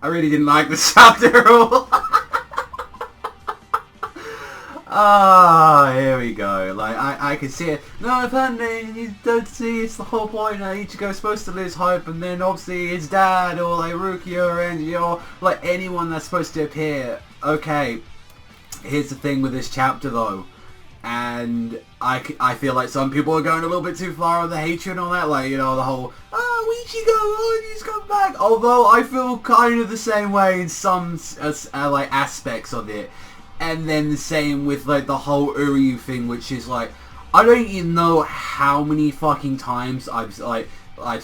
I really didn't like this chapter at all. Ah, here we go. Like, I can see it. No, apparently, you don't see it's the whole point. Ichigo's supposed to lose hope, and then obviously his dad, or like Rukia, or Renji, or like anyone that's supposed to appear. Okay, here's the thing with this chapter though. And I feel like some people are going a little bit too far on the hatred and all that. Like, you know, the whole, oh, Ichigo, oh, he's come back. Although I feel kind of the same way in some like aspects of it. And then the same with like the whole Uryu thing, which is like, I don't even know how many fucking times I've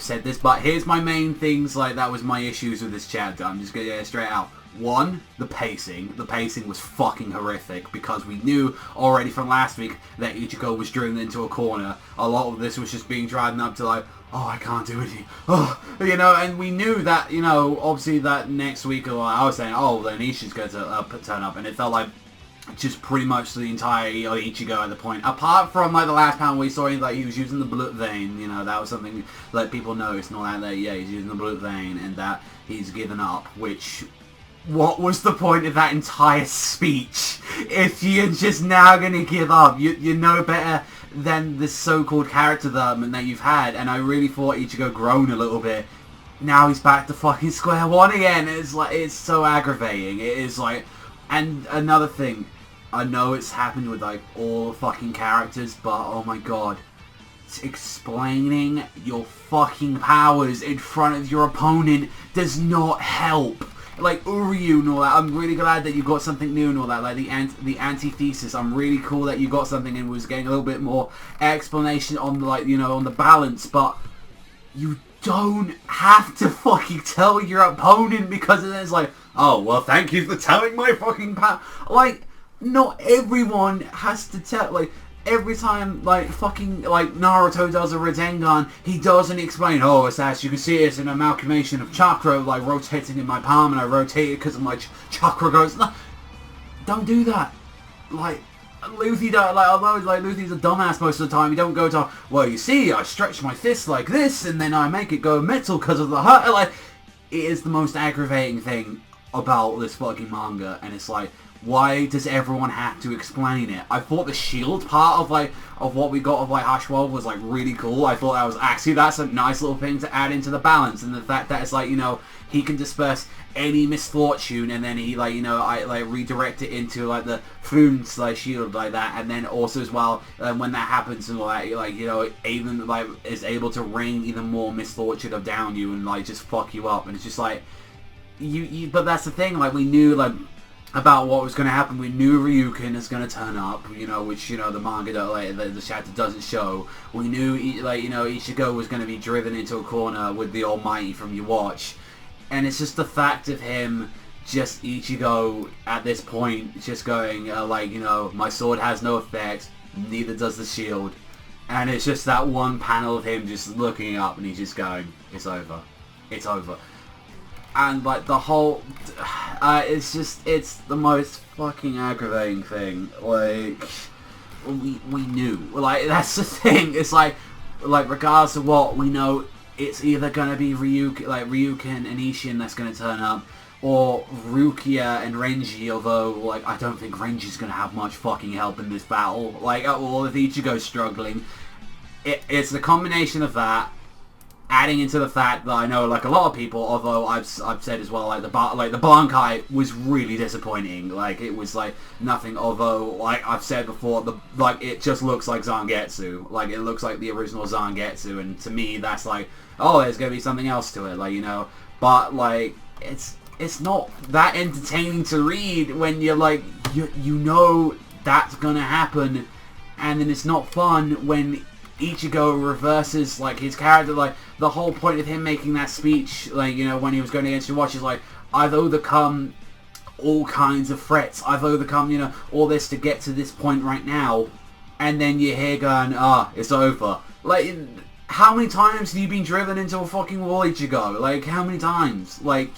said this, but here's my main things, like that was my issues with this chapter. I'm just gonna get it straight out. One, the pacing. The pacing was fucking horrific because we knew already from last week that Ichigo was driven into a corner. A lot of this was just being driven up to like, oh, I can't do it. Oh, you know, and we knew that, you know, obviously that next week, I was saying, oh, then Ishi's going to turn up, and it felt like just pretty much the entire Ichigo at the point. Apart from like the last panel we saw him, like he was using the blood vein, you know, that was something that people noticed and all that, yeah, he's using the blood vein and that he's given up, which, what was the point of that entire speech if you're just now gonna give up? You know better than the so-called character development that you've had, and I really thought Ichigo grown a little bit. Now he's back to fucking square one again. It's like, it's so aggravating. It is like, and another thing, I know it's happened with like all fucking characters, but oh my god, explaining your fucking powers in front of your opponent does not help. Like Uryu and all that, I'm really glad that you got something new and all that, like the antithesis. I'm really cool that you got something and was getting a little bit more explanation on the, like, you know, on the balance, but you don't have to fucking tell your opponent because then it's like, oh, well, thank you for telling my fucking like, not everyone has to tell, like, every time, like, fucking, like, Naruto does a Rasengan, he doesn't explain, oh, it's as you can see, it's an amalgamation of chakra, like, rotating in my palm, and I rotate it because my chakra goes, no, don't do that. Like, Luffy don't, like, although, like, Luffy's a dumbass most of the time, he don't go to, well, you see, I stretch my fist like this, and then I make it go metal because of the hurt, like, it is the most aggravating thing about this fucking manga, and it's like, why does everyone have to explain it? I thought the shield part of like of what we got of like Hashwell was like really cool. I thought that was actually, that's a nice little thing to add into the balance, and the fact that it's like, you know, he can disperse any misfortune and then he, like, you know, I like redirect it into like the Frunes like shield like that, and then also as well when that happens and all that, like, you know, even like is able to rain even more misfortune of down you and like just fuck you up, and it's just like you but that's the thing, like we knew like about what was going to happen. We knew Ryukin is going to turn up, you know, which, you know, the manga, like, the chapter doesn't show. We knew, like, you know, Ichigo was going to be driven into a corner with the Almighty from your watch. And it's just the fact of him, just Ichigo, at this point, just going, like, you know, my sword has no effect, neither does the shield. And it's just that one panel of him just looking up and he's just going, it's over. It's over. And, like, the whole, it's just, it's the most fucking aggravating thing. Like, we knew. Like, that's the thing. It's like, regardless of what, we know it's either going to be Ryukin and Ishin that's going to turn up, or Rukia and Renji, although, like, I don't think Renji's going to have much fucking help in this battle. Like, all of Ichigo's struggling. It's the combination of that, adding into the fact that I know, like, a lot of people, although I've said as well, like the Bankai was really disappointing. Like, it was like nothing. Although, like I've said before, it just looks like Zangetsu. Like, it looks like the original Zangetsu, and to me, that's like, oh, there's gonna be something else to it, like, you know. But like, it's not that entertaining to read when you're like, you know that's gonna happen, and then it's not fun when Ichigo reverses, like, his character. Like, the whole point of him making that speech, like, you know, when he was going against your watch, is like, I've overcome all kinds of threats, I've overcome, you know, all this to get to this point right now, and then you're here going, it's over. Like, how many times have you been driven into a fucking wall, Ichigo? Like, how many times? Like,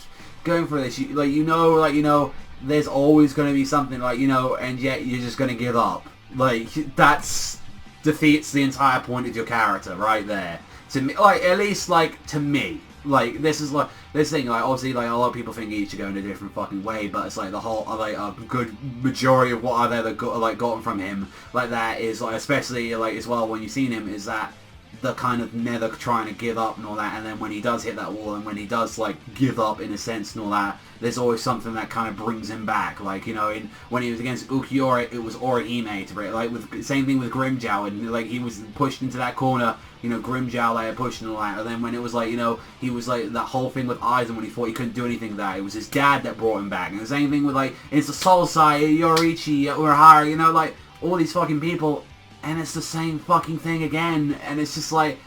going for this, you know, there's always going to be something, like, you know, and yet you're just going to give up. Like, that's defeats the entire point of your character right there. To me, like, at least, like, to me. like, this is like, this thing, like, obviously, like, a lot of people think Ichigo in a different fucking way, but it's like the whole, like, a good majority of what I've ever got, like, gotten from him, like, that is, like, especially, like, as well, when you've seen him, is that the kind of never trying to give up and all that, and then when he does hit that wall, and when he does, like, give up in a sense and all that, there's always something that kind of brings him back. Like, you know, when he was against Ukiura, it was Orihime to break. Like, with same thing with Grimmjow, and like he was pushed into that corner, you know, Grimmjow like pushed and all that. And then when it was like, you know, he was like that whole thing with Aizen when he thought he couldn't do anything with that, it was his dad that brought him back. And the same thing with like it's the Sousei, Yoriichi, Urahara, you know, like all these fucking people, and it's the same fucking thing again. And it's just like,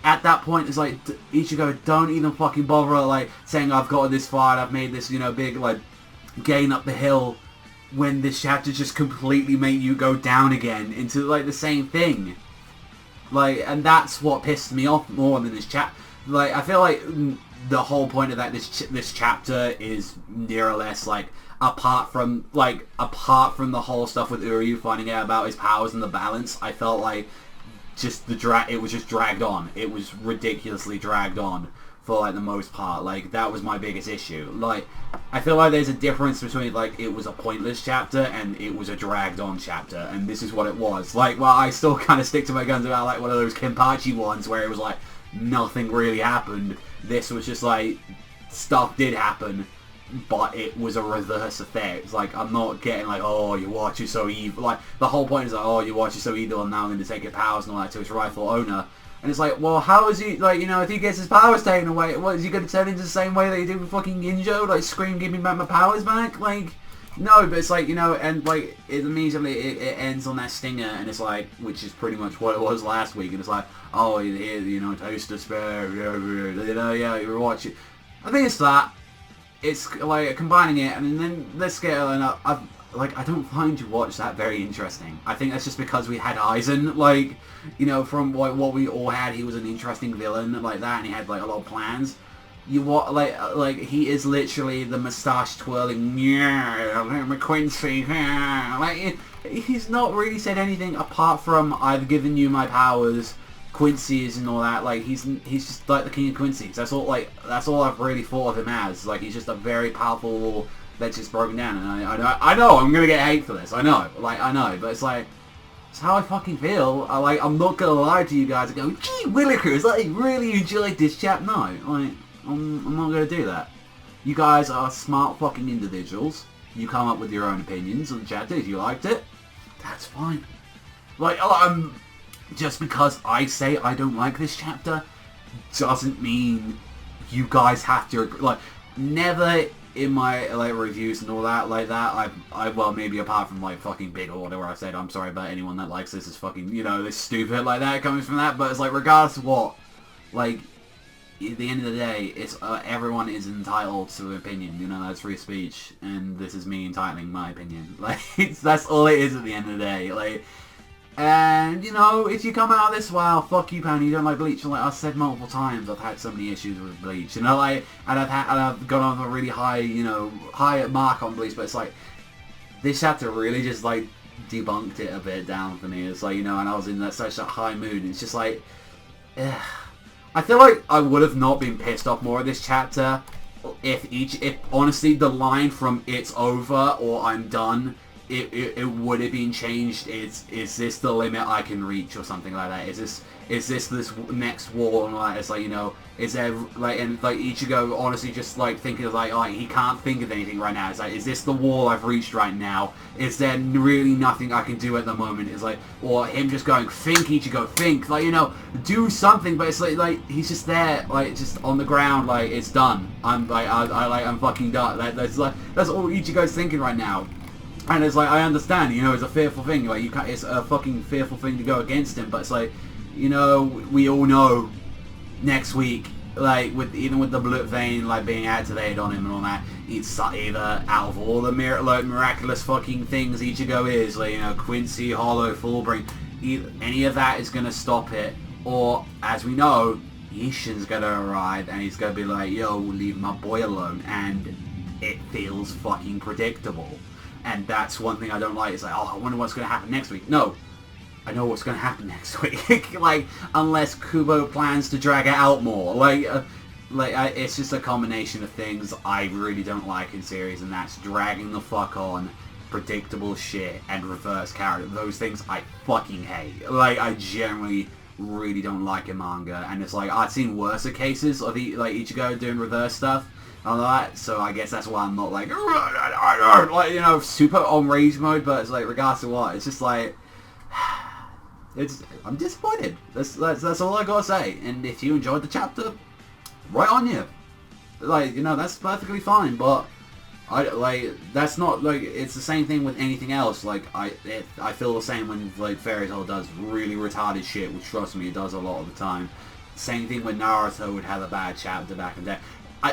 at that point, it's like, Ichigo, don't even fucking bother, like, saying I've got this far and I've made this, you know, big, like, gain up the hill, when this chapter just completely made you go down again into, like, the same thing. Like, and that's what pissed me off more than this chapter. Like, I feel like the whole point of that, this chapter is near or less, like, apart from the whole stuff with Uryu finding out about his powers and the balance, I felt like just it was just dragged on. It was ridiculously dragged on for like the most part. Like, that was my biggest issue. Like, I feel like there's a difference between like it was a pointless chapter and it was a dragged on chapter, and this is what it was. Like, well, I still kind of stick to my guns about like one of those Kenpachi ones where it was like nothing really happened. This was just like stuff did happen, but it was a reverse effect. Like, I'm not getting like, oh, your watch is so evil. Like, the whole point is like, oh, your watch is so evil and now I'm going to take your powers and all that to its rightful owner. And it's like, well, how is he, like, you know, if he gets his powers taken away, what, is he going to turn into the same way that he did with fucking Ginjo? Like, scream, give me back my powers back? Like, no, but it's like, you know, and like, it immediately, it ends on that stinger, and it's like, which is pretty much what it was last week, and it's like, oh, here, you know, taste despair, you know, yeah, you're watching. I think it's that. It's like combining it, and then let's get, and I don't find your watch that very interesting. I think that's just because we had Aizen, like, you know, from like what we all had, he was an interesting villain like that, and he had like a lot of plans. Like he is literally the moustache twirling, yeah, Quincy, like he's not really said anything apart from I've given you my powers, Quincy's and all that. Like he's just like the king of Quincy's. That's all I've really thought of him as. Like, he's just a very powerful wall that's just broken down. And I know I'm gonna get hate for this. I know, but it's like, it's how I fucking feel. I'm not gonna lie to you guys and go, gee willikers, I really enjoyed this chap. No, like I'm not gonna do that. You guys are smart fucking individuals. You come up with your own opinions on the chapter. If you liked it, that's fine. Like, just because I say I don't like this chapter doesn't mean you guys have to agree. Like, never in my like reviews and all that like that I well, maybe apart from like fucking Big Order where I said I'm sorry about anyone that likes this is fucking, you know, this stupid like that coming from that, but it's like, regardless of what, like, at the end of the day, it's everyone is entitled to an opinion, you know, that's free speech, and this is me entitling my opinion. Like, that's all it is at the end of the day. Like, and, you know, if you come out this, wow, fuck you, Pony, you don't like Bleach. And like I've said multiple times, I've had so many issues with Bleach, you know, like, and I've gone on a really high, you know, high mark on Bleach, but it's like, this chapter really just, like, debunked it a bit down for me. It's like, you know, and I was in such a high mood, and it's just like, I feel like I would have not been pissed off more at this chapter if honestly the line from "it's over" or "I'm done," it would have been changed. Is this the limit I can reach or something like that? Is this next wall? And like, it's like, you know, is there like, and like Ichigo honestly just like thinking like, oh, he can't think of anything right now. It's like, is this the wall I've reached right now? Is there really nothing I can do at the moment? It's like, or him just going, think Ichigo, think, like, you know, do something. But it's like he's just there, like, just on the ground, like, it's done. I'm like, I'm fucking done. That's all Ichigo's thinking right now. And it's like, I understand, you know, it's a fearful thing. Like, it's a fucking fearful thing to go against him. But it's like, you know, we all know next week, like, even with the blood vein, like, being activated on him and all that, it's either out of all the miraculous fucking things Ichigo is, like, you know, Quincy, Hollow, Fullbring, any of that is gonna stop it. Or, as we know, Ishin's gonna arrive and he's gonna be like, yo, leave my boy alone. And it feels fucking predictable. And that's one thing I don't like. It's like, oh, I wonder what's going to happen next week. No, I know what's going to happen next week. Like, unless Kubo plans to drag it out more. Like, like, it's just a combination of things I really don't like in series, and that's dragging the fuck on, predictable shit, and reverse character. Those things I fucking hate. Like, I generally really don't like in manga, and it's like, I've seen worse cases of like Ichigo doing reverse stuff and all that, so I guess that's why I'm not like, you know, super on rage mode, but it's like, regardless of what, it's just like, I'm disappointed. That's all I gotta say. And if you enjoyed the chapter, right on you. Like, you know, that's perfectly fine, but that's not, like, it's the same thing with anything else. Like, I feel the same when, like, Fairy Tail does really retarded shit, which, trust me, it does a lot of the time. Same thing when Naruto would have a bad chapter back in the day.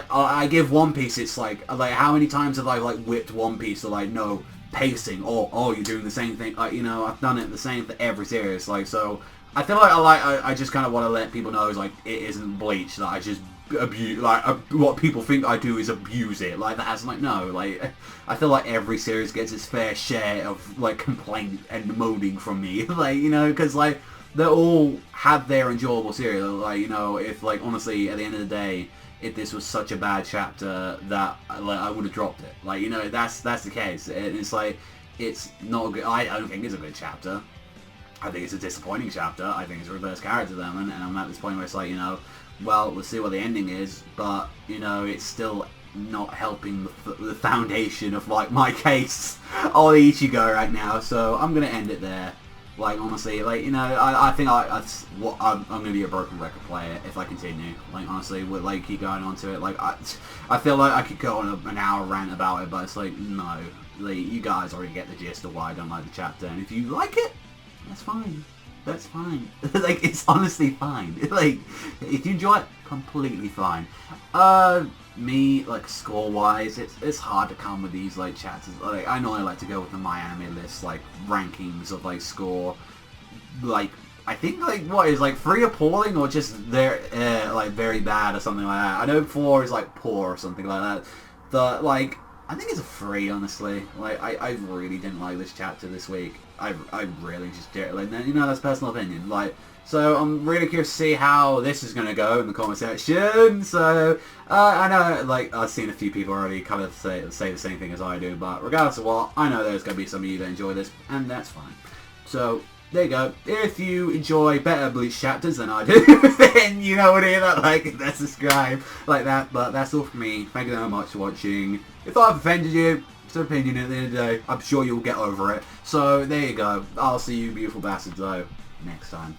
I give One Piece, it's like, how many times have I, like, whipped One Piece to, like, no, pacing, or, oh, you're doing the same thing, like, you know, I've done it the same for every series, like, so, I feel like I just kind of want to let people know, is like, it isn't Bleach, that I just abuse, like, what people think I do is abuse it, like, that's, like, no, like, I feel like every series gets its fair share of, like, complaint and moaning from me, like, you know, because, like, they all have their enjoyable series, like, you know, if, like, honestly, at the end of the day, if this was such a bad chapter that, like, I would have dropped it. Like, you know, that's the case. It's like, it's not a good, I don't think it's a good chapter. I think it's a disappointing chapter. I think it's a reverse character development, and I'm at this point where it's like, you know, well, let's see what the ending is, but, you know, it's still not helping the foundation of, like, my case on Ichigo right now, so I'm gonna end it there. Like, honestly, like, you know, I think I'm going to be a broken record player if I continue. Like, honestly, would, like, keep going on to it. Like, I feel like I could go on an hour rant about it, but it's like, no. Like, you guys already get the gist of why I don't like the chapter, and if you like it, that's fine. That's fine. Like, it's honestly fine. Like, if you enjoy it, completely fine. Me, like, score-wise, it's hard to come with these, like, chapters. Like, I normally like to go with the My Anime List, like, rankings of, like, score. Like, I think, like, what is, like, 3 appalling or just they're, like, very bad or something like that. I know 4 is, like, poor or something like that. Like, I think it's a 3, honestly. Like, I really didn't like this chapter this week. I really just did. Like, you know, that's personal opinion. Like, so I'm really curious to see how this is going to go in the comment section. So, I know, like, I've seen a few people already kind of say the same thing as I do. But regardless of what, I know there's going to be some of you that enjoy this, and that's fine. So, there you go. If you enjoy better Bleach chapters than I do, then you know what it is. Like, that's subscribe, like that. But that's all from me. Thank you very much for watching. If I've offended you, it's an opinion at the end of the day. I'm sure you'll get over it. So, there you go. I'll see you beautiful bastards, though, next time.